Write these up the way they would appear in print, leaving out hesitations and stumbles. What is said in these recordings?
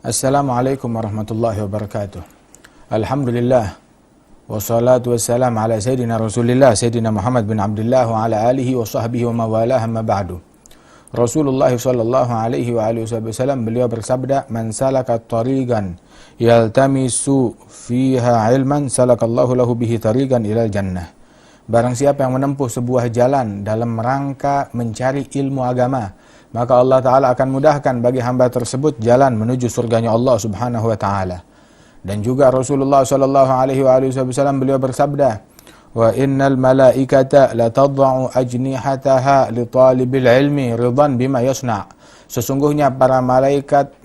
Assalamualaikum warahmatullahi wabarakatuh. Alhamdulillah wassalatu wassalam ala sayyidina Rasulillah sayyidina Muhammad bin Abdullah wa ala alihi wa sahbihi wa mawalah amma ba'du. Rasulullah sallallahu alaihi wa alihi wasallam beliau bersabda, "Man salaka tariqan yaltamisu fiha ilman salakallahu lahu bihi tariqan ilal jannah." Barang siapa yang menempuh sebuah jalan dalam rangka mencari ilmu agama, maka Allah Ta'ala akan mudahkan bagi hamba tersebut jalan menuju surganya Allah Subhanahu wa Ta'ala. Dan juga Rasulullah Sallallahu Alaihi Wasallam beliau bersabda, "Wa innal malaikata la tad'u ajnihataha li talibil ilmi ridan bima yasna'." Sesungguhnya para malaikat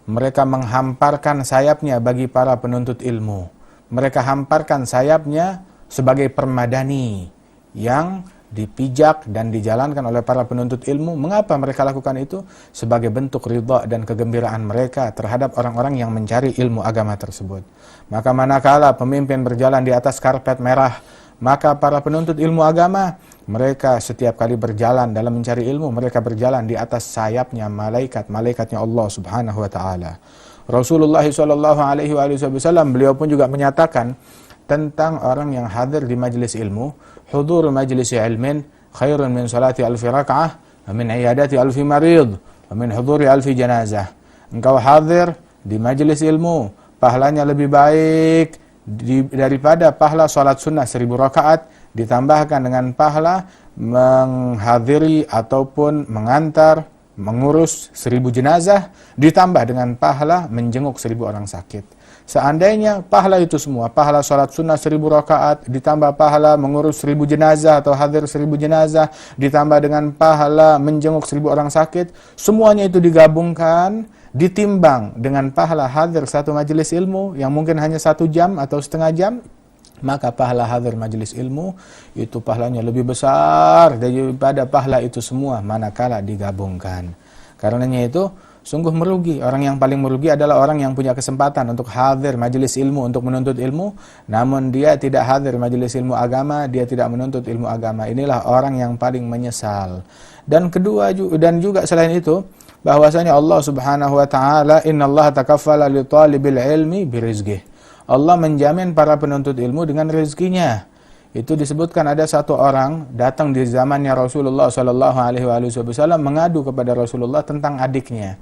mereka menghamparkan sayapnya bagi para penuntut ilmu. Mereka hamparkan sayapnya sebagai permadani yang dipijak dan dijalankan oleh para penuntut ilmu. Mengapa mereka lakukan itu? Sebagai bentuk ridha dan kegembiraan mereka terhadap orang-orang yang mencari ilmu agama tersebut. Maka manakala pemimpin berjalan di atas karpet merah, maka para penuntut ilmu agama, mereka setiap kali berjalan dalam mencari ilmu, mereka berjalan di atas sayapnya malaikatnya Allah Subhanahu wa Ta'ala. Rasulullah SAW beliau pun juga menyatakan tentang orang yang hadir di majlis ilmu, hudur majlis ilmin khairun min salati alfi raka'ah wa min iyadati alfi marid wa min huduri alfi janazah. Engkau hadir di majlis ilmu, pahalanya lebih baik daripada pahala salat sunnah 1000 rakaat ditambahkan dengan pahala menghadiri ataupun mengantar mengurus 1000 jenazah ditambah dengan pahala menjenguk 1000 orang sakit. Seandainya pahala itu semua, pahala sholat sunnah 1000 rakaat, ditambah pahala mengurus 1000 jenazah atau hadir 1000 jenazah, ditambah dengan pahala menjenguk 1000 orang sakit, semuanya itu digabungkan, ditimbang dengan pahala hadir satu majelis ilmu yang mungkin hanya 1 jam atau setengah jam, maka pahala hadir majelis ilmu itu pahalanya lebih besar daripada pahala itu semua manakala digabungkan. Karenanya itu sungguh merugi. Orang yang paling merugi adalah orang yang punya kesempatan untuk hadir majelis ilmu, untuk menuntut ilmu, namun dia tidak hadir majelis ilmu agama, dia tidak menuntut ilmu agama. Inilah orang yang paling menyesal. Dan juga selain itu, bahwasanya Allah Subhanahu wa Ta'ala, "Innallaha takaffala li talibil ilmi birizqih." Allah menjamin para penuntut ilmu dengan rezekinya. Itu disebutkan ada satu orang datang di zamannya Rasulullah Sallallahu Alaihi Wasallam mengadu kepada Rasulullah tentang adiknya.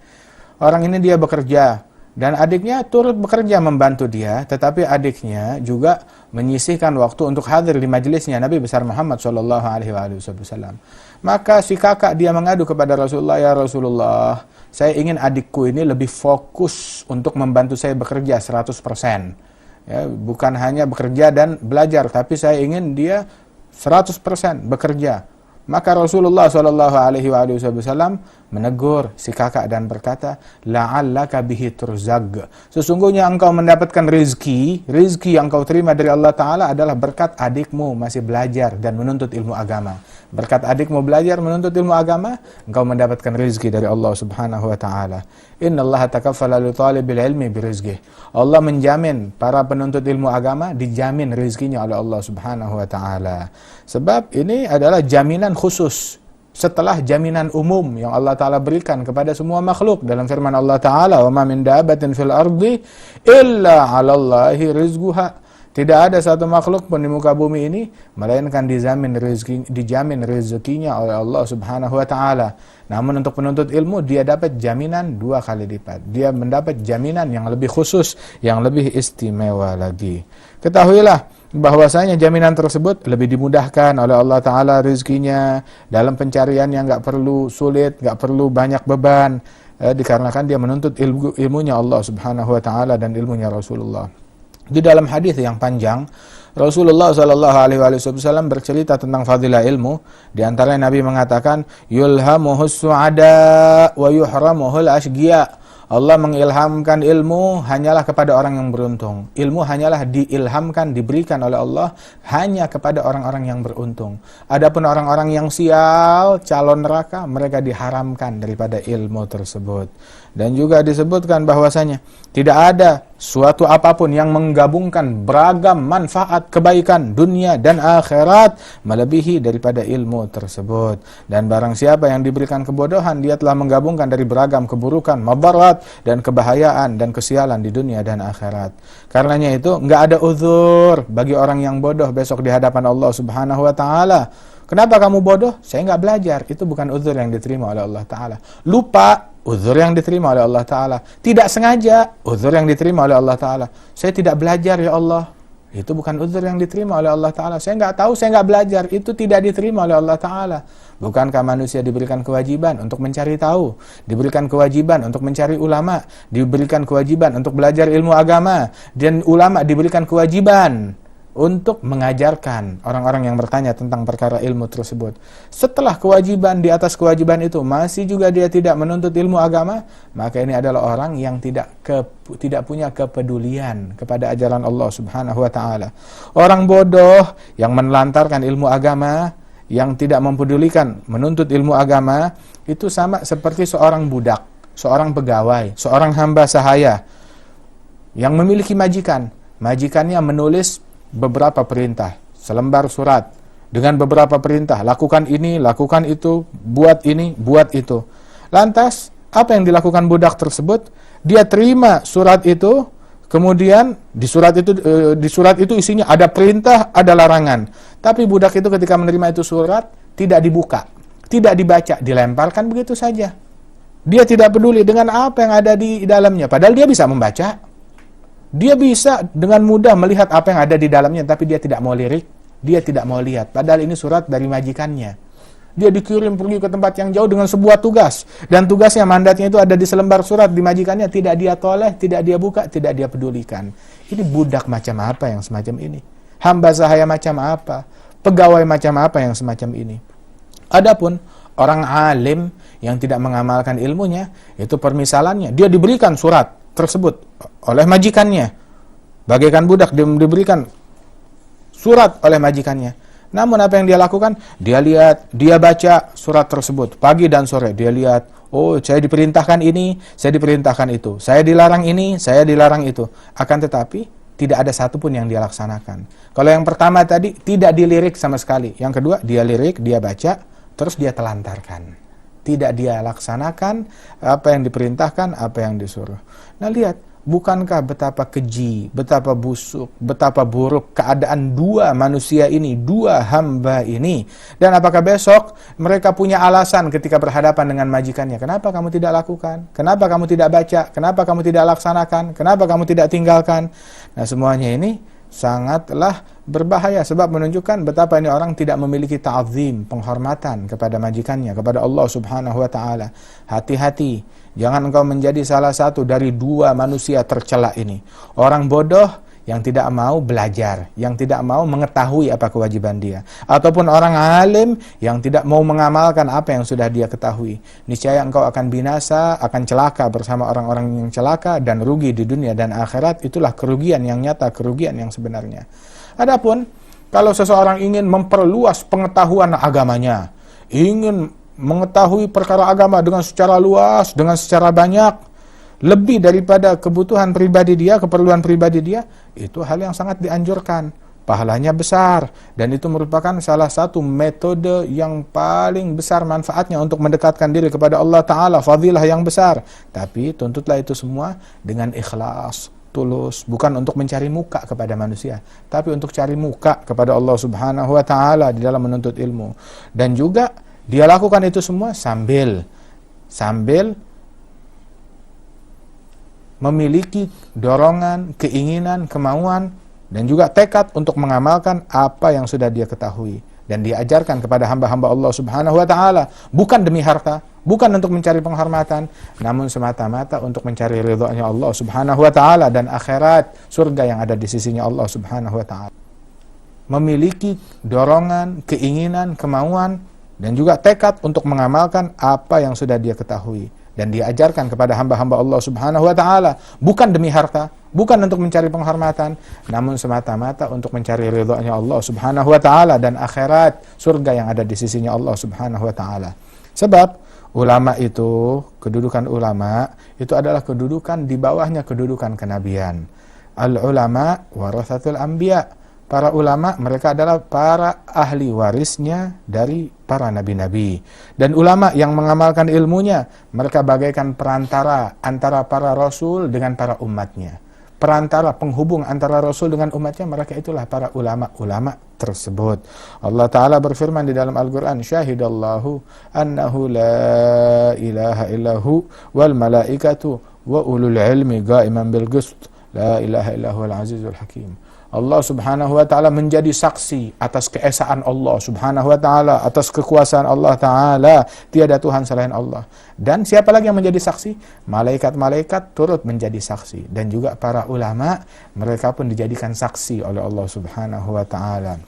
Orang ini dia bekerja dan adiknya turut bekerja membantu dia, tetapi adiknya juga menyisihkan waktu untuk hadir di majelisnya Nabi besar Muhammad Sallallahu Alaihi Wasallam. Maka si kakak dia mengadu kepada Rasulullah, "Ya Rasulullah, saya ingin adikku ini lebih fokus untuk membantu saya bekerja 100%. Ya, bukan hanya bekerja dan belajar, tapi saya ingin dia 100% bekerja." Maka Rasulullah SAW menegur si kakak dan berkata, "La'allaka bihi turzaq." Sesungguhnya engkau mendapatkan rizki yang engkau terima dari Allah Ta'ala adalah berkat adikmu masih belajar dan menuntut ilmu agama. Berkat adikmu belajar menuntut ilmu agama, engkau mendapatkan rizki dari Allah Subhanahu wa Ta'ala. Innallaha takaffala li talibil ilmi birizqih. Allah menjamin para penuntut ilmu agama dijamin rizkinya oleh Allah Subhanahu wa Ta'ala. Sebab ini adalah jaminan khusus setelah jaminan umum yang Allah Ta'ala berikan kepada semua makhluk dalam firman Allah Ta'ala, "Wa ma min dabbatin fil ardi illa 'alallahi rizquha." Tidak ada satu makhluk pun di muka bumi ini melainkan dijamin rezekinya oleh Allah Subhanahu wa Ta'ala. Namun untuk penuntut ilmu dia dapat jaminan 2 kali lipat. Dia mendapat jaminan yang lebih khusus, yang lebih istimewa lagi. Ketahuilah bahwasanya jaminan tersebut lebih dimudahkan oleh Allah Ta'ala rezekinya dalam pencarian yang gak perlu sulit, gak perlu banyak beban, dikarenakan dia menuntut ilmunya Allah Subhanahu wa Ta'ala dan ilmunya Rasulullah. Di dalam hadis yang panjang, Rasulullah SAW bercerita tentang fadilah ilmu. Di antaranya Nabi mengatakan, "Yulhamuhus su'ada wa yuhramuhul ashgiya." Allah mengilhamkan ilmu hanyalah kepada orang yang beruntung. Ilmu hanyalah diilhamkan, diberikan oleh Allah hanya kepada orang-orang yang beruntung. Adapun orang-orang yang sial, calon neraka, mereka diharamkan daripada ilmu tersebut. Dan juga disebutkan bahwasanya tidak ada suatu apapun yang menggabungkan beragam manfaat kebaikan dunia dan akhirat melebihi daripada ilmu tersebut. Dan barang siapa yang diberikan kebodohan, dia telah menggabungkan dari beragam keburukan, madarat dan kebahayaan dan kesialan di dunia dan akhirat. Karenanya itu enggak ada uzur bagi orang yang bodoh besok di hadapan Allah Subhanahu wa taala. Kenapa kamu bodoh? Saya enggak belajar. Itu bukan uzur yang diterima oleh Allah taala. Lupa, uzur yang diterima oleh Allah taala. Tidak sengaja, uzur yang diterima oleh Allah taala. Saya tidak belajar ya Allah. Itu bukan uzur yang diterima oleh Allah taala. Saya enggak tahu, saya enggak belajar. Itu tidak diterima oleh Allah taala. Bukankah manusia diberikan kewajiban untuk mencari tahu, diberikan kewajiban untuk mencari ulama, diberikan kewajiban untuk belajar ilmu agama, dan ulama diberikan kewajiban untuk mengajarkan orang-orang yang bertanya tentang perkara ilmu tersebut. Setelah kewajiban di atas kewajiban itu masih juga dia tidak menuntut ilmu agama, maka ini adalah orang yang tidak punya kepedulian kepada ajaran Allah Subhanahu wa taala. Orang bodoh yang menelantarkan ilmu agama, yang tidak mempedulikan menuntut ilmu agama, itu sama seperti seorang budak, seorang pegawai, seorang hamba sahaya yang memiliki majikan. Majikannya menulis beberapa perintah, selembar surat dengan beberapa perintah, lakukan ini, lakukan itu, buat ini, buat itu. Lantas, apa yang dilakukan budak tersebut? Dia terima surat itu, kemudian di surat itu isinya ada perintah, ada larangan. Tapi budak itu ketika menerima itu surat, tidak dibuka, tidak dibaca, dilemparkan begitu saja. Dia tidak peduli dengan apa yang ada di dalamnya, padahal dia bisa membaca. Dia bisa dengan mudah melihat apa yang ada di dalamnya, tapi dia tidak mau lirik, dia tidak mau lihat. Padahal ini surat dari majikannya. Dia dikirim pergi ke tempat yang jauh dengan sebuah tugas. Dan tugasnya, mandatnya itu ada di selembar surat di majikannya. Tidak dia toleh, tidak dia buka, tidak dia pedulikan. Ini budak macam apa yang semacam ini? Hamba sahaya macam apa? Pegawai macam apa yang semacam ini? Adapun orang alim yang tidak mengamalkan ilmunya, itu permisalannya. Dia diberikan surat tersebut oleh majikannya, bagaikan budak diberikan surat oleh majikannya. Namun apa yang dia lakukan? Dia lihat, dia baca surat tersebut pagi dan sore. Dia lihat, oh saya diperintahkan ini, saya diperintahkan itu, saya dilarang ini, saya dilarang itu. Akan tetapi tidak ada satupun yang dia laksanakan. Kalau yang pertama tadi tidak dilirik sama sekali, yang kedua dia lirik, dia baca, terus dia telantarkan. Tidak dia laksanakan apa yang diperintahkan, apa yang disuruh. Nah lihat, bukankah betapa keji, betapa busuk, betapa buruk keadaan dua manusia ini, dua hamba ini. Dan apakah besok mereka punya alasan ketika berhadapan dengan majikannya? Kenapa kamu tidak lakukan? Kenapa kamu tidak baca? Kenapa kamu tidak laksanakan? Kenapa kamu tidak tinggalkan? Nah semuanya ini sangatlah berbahaya, sebab menunjukkan betapa ini orang tidak memiliki ta'zim, penghormatan kepada majikannya, kepada Allah Subhanahu wa taala. Hati-hati, jangan engkau menjadi salah satu dari dua manusia tercela ini. Orang bodoh yang tidak mau belajar, yang tidak mau mengetahui apa kewajiban dia, ataupun orang alim yang tidak mau mengamalkan apa yang sudah dia ketahui. Niscaya engkau akan binasa, akan celaka bersama orang-orang yang celaka dan rugi di dunia dan akhirat. Itulah kerugian yang nyata, kerugian yang sebenarnya. Adapun kalau seseorang ingin memperluas pengetahuan agamanya, ingin mengetahui perkara agama dengan secara luas, dengan secara banyak, lebih daripada kebutuhan pribadi dia, keperluan pribadi dia, itu hal yang sangat dianjurkan. Pahalanya besar, dan itu merupakan salah satu metode yang paling besar manfaatnya untuk mendekatkan diri kepada Allah Ta'ala, fadilah yang besar. Tapi tuntutlah itu semua dengan ikhlas, tulus, bukan untuk mencari muka kepada manusia, tapi untuk cari muka kepada Allah Subhanahu wa Ta'ala di dalam menuntut ilmu. Dan juga dia lakukan itu semua sambil memiliki dorongan, keinginan, kemauan, dan juga tekad untuk mengamalkan apa yang sudah dia ketahui dan diajarkan kepada hamba-hamba Allah Subhanahu wa Ta'ala, bukan demi harta, bukan untuk mencari penghormatan, namun semata-mata untuk mencari ridhonya Allah Subhanahu wa Ta'ala dan akhirat, surga yang ada di sisinya Allah Subhanahu wa Ta'ala. Memiliki dorongan, keinginan, kemauan, dan juga tekad untuk mengamalkan apa yang sudah dia ketahui dan diajarkan kepada hamba-hamba Allah Subhanahu wa Ta'ala, bukan demi harta, bukan untuk mencari penghormatan, namun semata-mata untuk mencari ridhonya Allah Subhanahu wa Ta'ala dan akhirat, surga yang ada di sisinya Allah Subhanahu wa Ta'ala. Sebab Ulama itu, kedudukan ulama itu adalah kedudukan di bawahnya kedudukan kenabian. Al-ulama warasatul anbiya. Para ulama mereka adalah para ahli warisnya dari para nabi-nabi. Dan ulama yang mengamalkan ilmunya, mereka bagaikan perantara antara para rasul dengan para umatnya. Perantara penghubung antara rasul dengan umatnya, mereka itulah para ulama-ulama tersebut. Allah Ta'ala berfirman di dalam Al-Quran, syahidallahu annahu la ilaha illahu wal malaikatu wa ulul ilmi qa'iman bil qist la ilaha illahu al azizul hakim. Allah Subhanahu wa Ta'ala menjadi saksi atas keesaan Allah Subhanahu wa Ta'ala, atas kekuasaan Allah Ta'ala. Tiada Tuhan selain Allah. Dan siapa lagi yang menjadi saksi? Malaikat-malaikat turut menjadi saksi. Dan juga para ulama, mereka pun dijadikan saksi oleh Allah Subhanahu wa Ta'ala.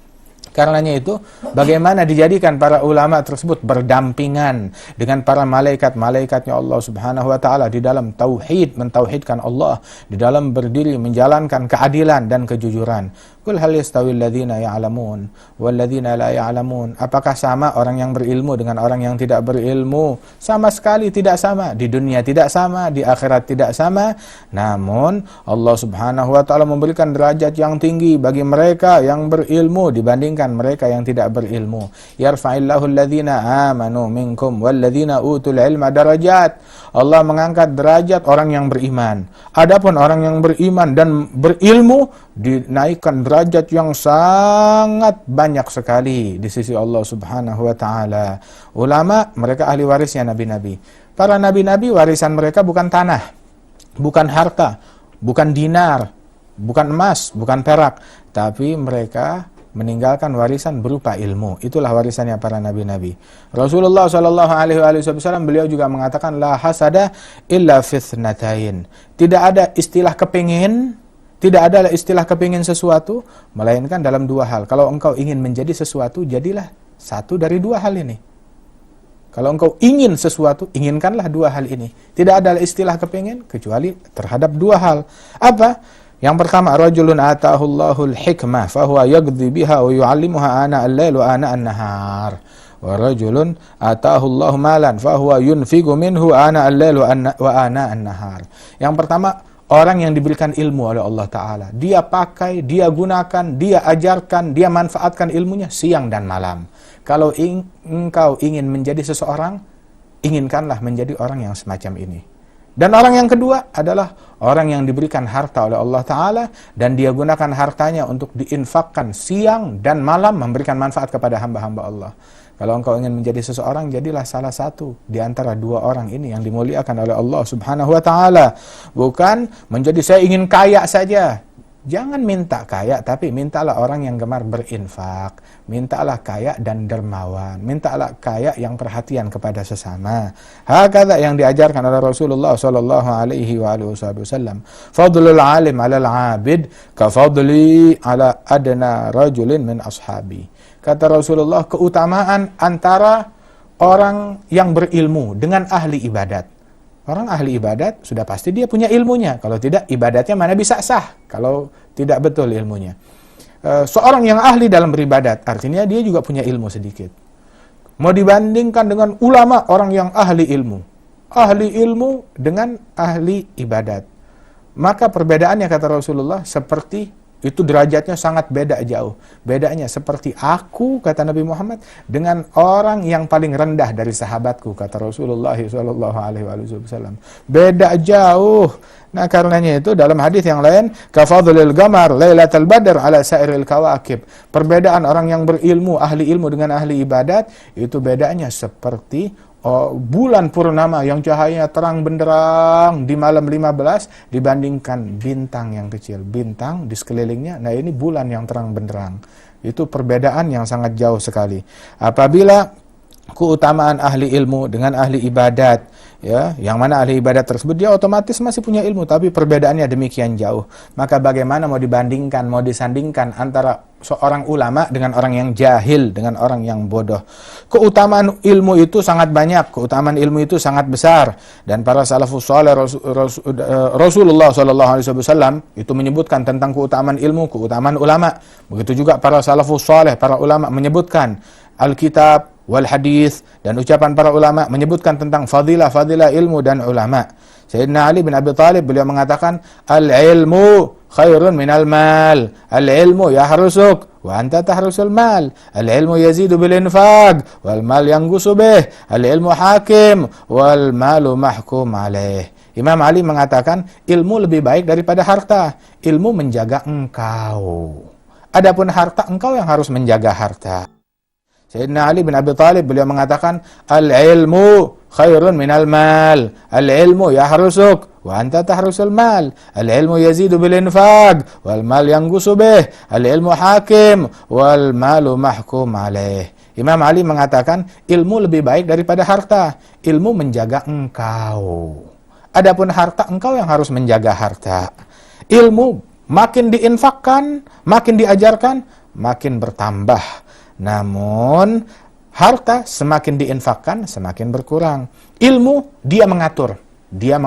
Karenanya itu, bagaimana dijadikan para ulama tersebut berdampingan dengan para malaikat-malaikatnya Allah Subhanahu wa Ta'ala di dalam tauhid, mentauhidkan Allah, di dalam berdiri menjalankan keadilan dan kejujuran. Qul hal yastawil ladzina ya'lamun wal ladzina la ya'lamun. Apakah sama orang yang berilmu dengan orang yang tidak berilmu? Sama sekali tidak sama. Di dunia tidak sama, di akhirat tidak sama. Namun Allah Subhanahu wa Ta'ala memberikan derajat yang tinggi bagi mereka yang berilmu dibandingkan mereka yang tidak berilmu. Yarfa'illahu alladzina amanu minkum wal ladzina utul ilma darajat. Allah mengangkat derajat orang yang beriman. Adapun orang yang beriman dan berilmu dinaikkan derajat yang sangat banyak sekali di sisi Allah Subhanahu wa Ta'ala. Ulama, mereka ahli warisnya nabi-nabi. Para nabi-nabi warisan mereka bukan tanah, bukan harta, bukan dinar, bukan emas, bukan perak, tapi mereka meninggalkan warisan berupa ilmu. Itulah warisannya para nabi-nabi. Rasulullah sallallahu alaihi wasallam beliau juga mengatakan la hasada illa fitnatain. Tidak ada istilah kepingin, tidak ada istilah kepingin sesuatu melainkan dalam dua hal. Kalau engkau ingin menjadi sesuatu, jadilah satu dari dua hal ini. Kalau engkau ingin sesuatu, inginkanlah dua hal ini. Tidak ada istilah kepingin kecuali terhadap dua hal. Apa? Yang pertama, rajulun ataahu Allahul hikmah fahuwa yaqdi biha wa yu'allimuha ana al-lail wa ana an-nahar. Wa rajulun ataahu Allahu malan fahuwa yunfiqu minhu ana al-lail wa ana an-nahar. Yang pertama, orang yang diberikan ilmu oleh Allah Ta'ala. Dia pakai, dia gunakan, dia ajarkan, dia manfaatkan ilmunya siang dan malam. Kalau engkau ingin menjadi seseorang, inginkanlah menjadi orang yang semacam ini. Dan orang yang kedua adalah orang yang diberikan harta oleh Allah Ta'ala dan dia gunakan hartanya untuk diinfakkan siang dan malam memberikan manfaat kepada hamba-hamba Allah. Kalau engkau ingin menjadi seseorang, jadilah salah satu di antara dua orang ini yang dimuliakan oleh Allah Subhanahu wa Ta'ala. Bukan menjadi saya ingin kaya saja. Jangan minta kaya, tapi mintalah orang yang gemar berinfak. Mintalah kaya dan dermawan. Mintalah kaya yang perhatian kepada sesama. Hakadha yang diajarkan oleh Rasulullah sallallahu alaihi wasallam. Fadlul alim 'alal 'abid ka fadli 'ala adna rajulin min ashabi. Kata Rasulullah, keutamaan antara orang yang berilmu dengan ahli ibadat. Orang ahli ibadat sudah pasti dia punya ilmunya. Kalau tidak, ibadatnya mana bisa sah kalau tidak betul ilmunya. Seorang yang ahli dalam beribadat, artinya dia juga punya ilmu sedikit. Mau dibandingkan dengan ulama, orang yang ahli ilmu. Ahli ilmu dengan ahli ibadat. Maka perbedaannya, kata Rasulullah, seperti itu derajatnya sangat beda jauh. Bedanya seperti aku, kata Nabi Muhammad, dengan orang yang paling rendah dari sahabatku, kata Rasulullah SAW. Beda jauh. Nah, karenanya itu dalam hadis yang lain, kafadlil qamar lailatul badr ala sairil kawakib. Perbedaan orang yang berilmu, ahli ilmu dengan ahli ibadat, itu bedanya seperti bulan purnama yang cahayanya terang benderang di malam 15 dibandingkan bintang yang kecil. Bintang di sekelilingnya, nah ini bulan yang terang benderang. Itu perbedaan yang sangat jauh sekali. Apabila keutamaan ahli ilmu dengan ahli ibadat, ya, yang mana ahli ibadat tersebut dia otomatis masih punya ilmu, tapi perbedaannya demikian jauh. Maka bagaimana mau dibandingkan, mau disandingkan antara seorang ulama dengan orang yang jahil, dengan orang yang bodoh. Keutamaan ilmu itu sangat banyak, keutamaan ilmu itu sangat besar, dan para salafus saleh Rasulullah SAW itu menyebutkan tentang keutamaan ilmu, keutamaan ulama. Begitu juga para salafus saleh, para ulama menyebutkan Alkitab wal hadis, dan ucapan para ulama menyebutkan tentang fadilah ilmu dan ulama. Sayyidina Ali bin Abi Thalib, beliau mengatakan, al-ilmu khairun minal mal. Al-ilmu yahrusuk wa anta tahrusul mal. Al-ilmu yazidu bil infaq wal mal yanqusu bih. Al-ilmu hakim wal malu mahkum alaih. Imam Ali mengatakan, ilmu lebih baik daripada harta. Ilmu menjaga engkau. Adapun harta, engkau yang harus menjaga harta. Sayyidina Ali bin Abi Thalib, beliau mengatakan, al-ilmu khairun minal mal. Al-ilmu yahrusuk wa anta tahrusul mal. Al-ilmu yazidu bil infaq wal mal yanqusu bih. Al-ilmu hakim wal malu mahkum alaih. Imam Ali mengatakan, ilmu lebih baik daripada harta. Ilmu menjaga engkau. Adapun harta, engkau yang harus menjaga harta. Ilmu makin diinfakkan, makin diajarkan, makin bertambah. Namun harta semakin diinfakkan, semakin berkurang. Ilmu dia mengatur, dia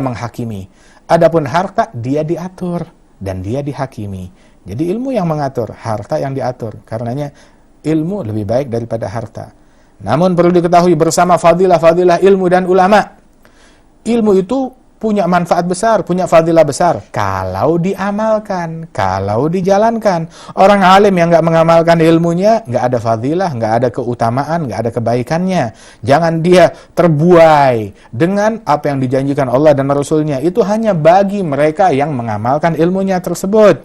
menghakimi. Adapun harta dia diatur dan dia dihakimi. Jadi ilmu yang mengatur, harta yang diatur. Karenanya ilmu lebih baik daripada harta. Namun perlu diketahui bersama fadilah ilmu dan ulama. Ilmu itu punya manfaat besar, punya fadilah besar kalau diamalkan, kalau dijalankan. Orang alim yang nggak mengamalkan ilmunya, nggak ada fadilah, nggak ada keutamaan, nggak ada kebaikannya. Jangan dia terbuai dengan apa yang dijanjikan Allah dan Rasulnya. Itu hanya bagi mereka yang mengamalkan ilmunya tersebut.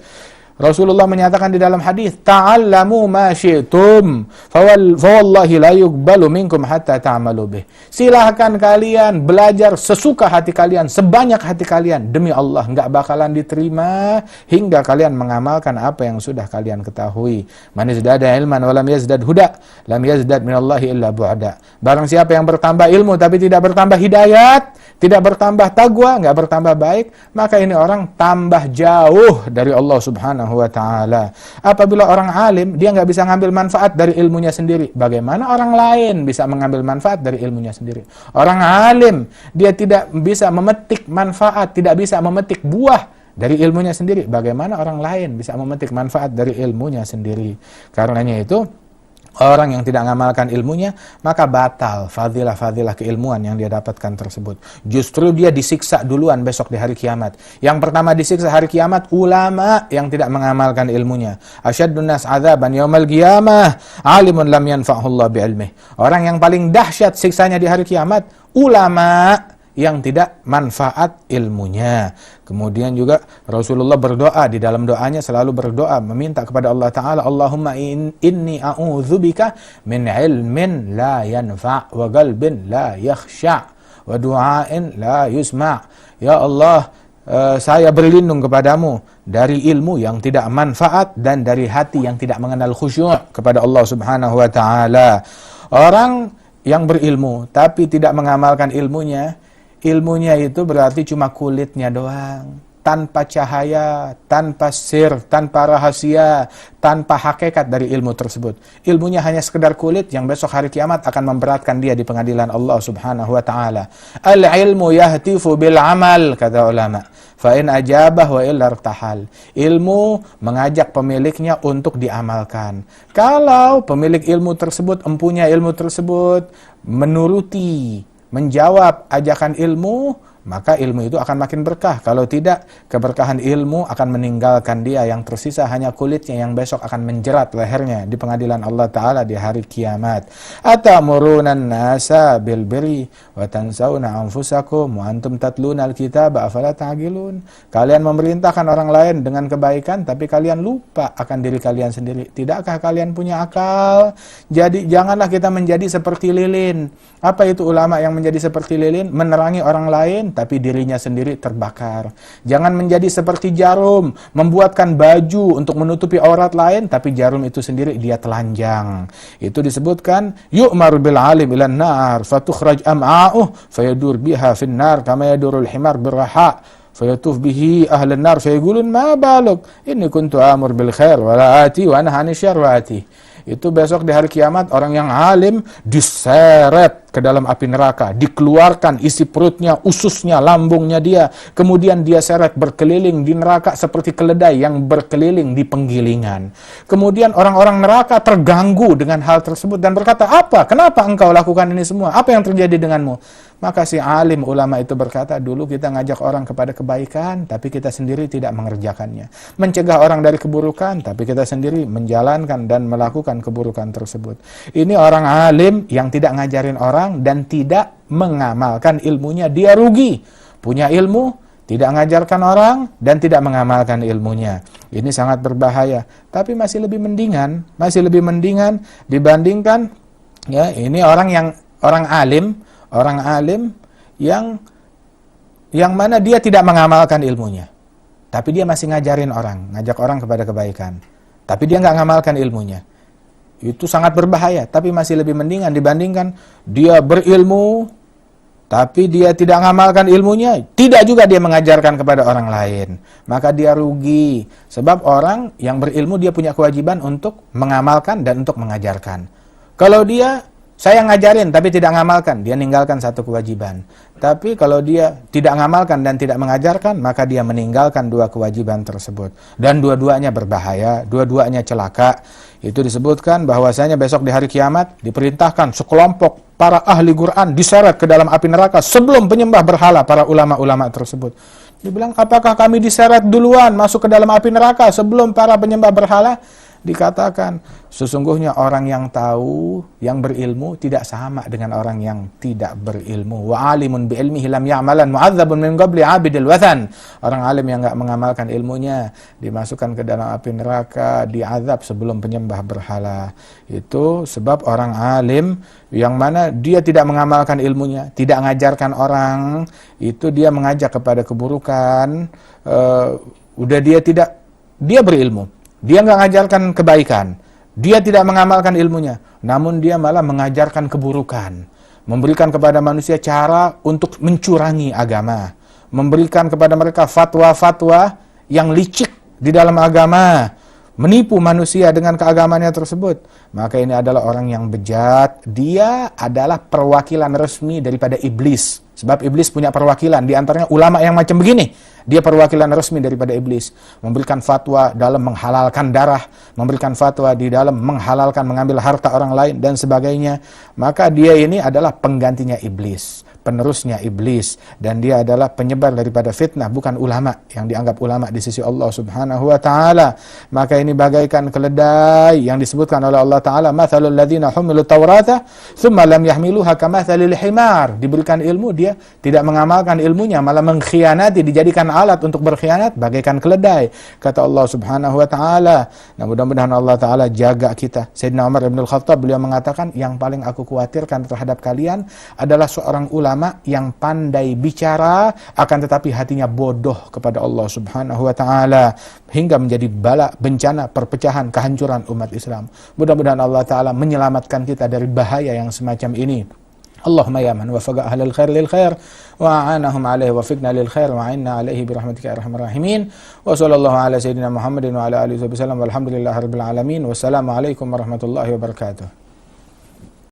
Rasulullah menyatakan di dalam hadis, ta'allamu ma syi'tum fawallahi la yuqbalu minkum hatta ta'malu bih. Silahkan kalian belajar sesuka hati kalian, sebanyak hati kalian, demi Allah enggak bakalan diterima hingga kalian mengamalkan apa yang sudah kalian ketahui. Man yazdada ilman wa lam yazdad huda lam yazdad minallahi illa bu'da. Barang siapa yang bertambah ilmu tapi tidak bertambah hidayat, tidak bertambah taqwa, enggak bertambah baik, maka ini orang tambah jauh dari Allah Subhanahu wa ta'ala. Apabila orang alim, dia nggak bisa ngambil manfaat dari ilmunya sendiri, bagaimana orang lain bisa mengambil manfaat dari ilmunya sendiri? Orang alim, dia tidak bisa memetik manfaat, tidak bisa memetik buah dari ilmunya sendiri, bagaimana orang lain bisa memetik manfaat dari ilmunya sendiri? Karenanya itu, orang yang tidak mengamalkan ilmunya, maka batal fadilah keilmuan yang dia dapatkan tersebut. Justru dia disiksa duluan besok di hari kiamat. Yang pertama disiksa hari kiamat, ulama yang tidak mengamalkan ilmunya. Asyaddun nas adzaban yaumal qiyamah alimun lam yanfa'hullah bi'ilmih. Orang yang paling dahsyat siksanya di hari kiamat, ulama yang tidak manfaat ilmunya. Kemudian juga Rasulullah berdoa, di dalam doanya selalu berdoa meminta kepada Allah Ta'ala, Allahumma inni a'udzubika min ilmin la yanfa' wa qalbin la yakhsha' wa du'ain la yusma'. Ya Allah, saya berlindung kepadamu dari ilmu yang tidak manfaat dan dari hati yang tidak mengenal khusyuk kepada Allah Subhanahu wa Ta'ala. Orang yang berilmu tapi tidak mengamalkan ilmunya, ilmunya itu berarti cuma kulitnya doang, tanpa cahaya, tanpa sir, tanpa rahasia, tanpa hakikat dari ilmu tersebut. Ilmunya hanya sekedar kulit yang besok hari kiamat akan memberatkan dia di pengadilan Allah Subhanahu wa Ta'ala. Al-ilmu yahtifu bil amal, kata ulama. Fa in ajabah wa illa irtahal. Ilmu mengajak pemiliknya untuk diamalkan. Kalau pemilik ilmu tersebut, empunya ilmu tersebut, menuruti, menjawab ajakan ilmu, maka ilmu itu akan makin berkah. Kalau tidak, keberkahan ilmu akan meninggalkan dia, yang tersisa hanya kulitnya yang besok akan menjerat lehernya di pengadilan Allah Ta'ala di hari kiamat. Atamurunan nasa bil birri wa tansawna anfusakum wa antum tatluna al-kitaba afala ta'qilun. Kalian memerintahkan orang lain dengan kebaikan, tapi kalian lupa akan diri kalian sendiri. Tidakkah kalian punya akal? Jadi janganlah kita menjadi seperti lilin. Apa itu ulama yang menjadi seperti lilin? Menerangi orang lain tapi dirinya sendiri terbakar. Jangan menjadi seperti jarum, membuatkan baju untuk menutupi aurat lain, tapi jarum itu sendiri dia telanjang. Itu disebutkan, yu'mar bil alim ilan nar, fatukhraj am'a'uh, fayadur biha fin nar, kama yadurul himar birraha, fayatuf bihi ahlan nar, fayagulun ma baluk, inni kuntu amur bil khair, wa la ati, wa anahani syar wa ati. Itu besok di hari kiamat orang yang alim diseret ke dalam api neraka, dikeluarkan isi perutnya, ususnya, lambungnya dia, kemudian dia seret berkeliling di neraka seperti keledai yang berkeliling di penggilingan. Kemudian orang-orang neraka terganggu dengan hal tersebut dan berkata, apa? Kenapa engkau lakukan ini semua? Apa yang terjadi denganmu? Maka si alim ulama itu berkata, dulu kita ngajak orang kepada kebaikan, tapi kita sendiri tidak mengerjakannya. Mencegah orang dari keburukan, tapi kita sendiri menjalankan dan melakukan keburukan tersebut. Ini orang alim yang tidak ngajarin orang dan tidak mengamalkan ilmunya, dia rugi. Punya ilmu, tidak mengajarkan orang, dan tidak mengamalkan ilmunya. Ini sangat berbahaya. Tapi masih lebih mendingan dibandingkan ya ini orang alim yang mana dia tidak mengamalkan ilmunya. Tapi dia masih ngajak orang kepada kebaikan. Tapi dia nggak ngamalkan ilmunya. Itu sangat berbahaya, tapi masih lebih mendingan dibandingkan dia berilmu, tapi dia tidak mengamalkan ilmunya, tidak juga dia mengajarkan kepada orang lain. Maka dia rugi. Sebab orang yang berilmu dia punya kewajiban untuk mengamalkan dan untuk mengajarkan. Kalau saya ngajarin tapi tidak ngamalkan, dia ninggalkan satu kewajiban. Tapi kalau dia tidak ngamalkan dan tidak mengajarkan, maka dia meninggalkan dua kewajiban tersebut. Dan dua-duanya berbahaya, dua-duanya celaka. Itu disebutkan bahwasanya besok di hari kiamat diperintahkan sekelompok para ahli Quran diseret ke dalam api neraka sebelum penyembah berhala para ulama-ulama tersebut. Dibilang, apakah kami diseret duluan masuk ke dalam api neraka sebelum para penyembah berhala? Dikatakan, sesungguhnya orang yang tahu, yang berilmu tidak sama dengan orang yang tidak berilmu. Wa alimun bi ilmihi lam ya'malan mu'adzabun min qabli 'abidil wathan. Orang alim yang enggak mengamalkan ilmunya dimasukkan ke dalam api neraka, diazab sebelum penyembah berhala. Itu sebab orang alim yang mana dia tidak mengamalkan ilmunya, tidak mengajarkan orang, itu dia mengajak kepada keburukan. Dia berilmu. Dia nggak mengajarkan kebaikan, dia tidak mengamalkan ilmunya, namun dia malah mengajarkan keburukan, memberikan kepada manusia cara untuk mencurangi agama, memberikan kepada mereka fatwa-fatwa yang licik di dalam agama, menipu manusia dengan keagamannya tersebut. Maka ini adalah orang yang bejat, dia adalah perwakilan resmi daripada iblis. Sebab iblis punya perwakilan, di antaranya ulama yang macam begini. Dia perwakilan resmi daripada iblis. Memberikan fatwa dalam menghalalkan darah, memberikan fatwa di dalam menghalalkan mengambil harta orang lain dan sebagainya. Maka dia ini adalah penggantinya iblis, penerusnya iblis, dan dia adalah penyebar daripada fitnah, bukan ulama yang dianggap ulama di sisi Allah Subhanahu wa taala. Maka ini bagaikan keledai yang disebutkan oleh Allah taala, matsalul ladzina humilut taurata tsumma lam yahmiluha kamatsalil himar. Diberikan ilmu, dia tidak mengamalkan ilmunya, malah mengkhianati, dijadikan alat untuk berkhianat, bagaikan keledai, kata Allah Subhanahu wa taala. Nah, mudah-mudahan Allah taala jaga kita. Sayyidina Umar bin Al-Khattab, beliau mengatakan, yang paling aku khawatirkan terhadap kalian adalah seorang ulama yang pandai bicara akan tetapi hatinya bodoh kepada Allah Subhanahu wa taala, hingga menjadi bala, bencana, perpecahan, kehancuran umat Islam. Mudah-mudahan Allah taala menyelamatkan kita dari bahaya yang semacam ini. Allahumma ya man wafaqa ahlal khair lil khair wa a'anahum alaihi wa fiqna lil khair wa a'inna alaihi bi rahmatika ya arhamar rahimin. Wa sallallahu ala sayyidina Muhammadin wa ala alihi wasallam walhamdulillahi rabbil alamin. Wassalamu alaikum warahmatullahi wabarakatuh.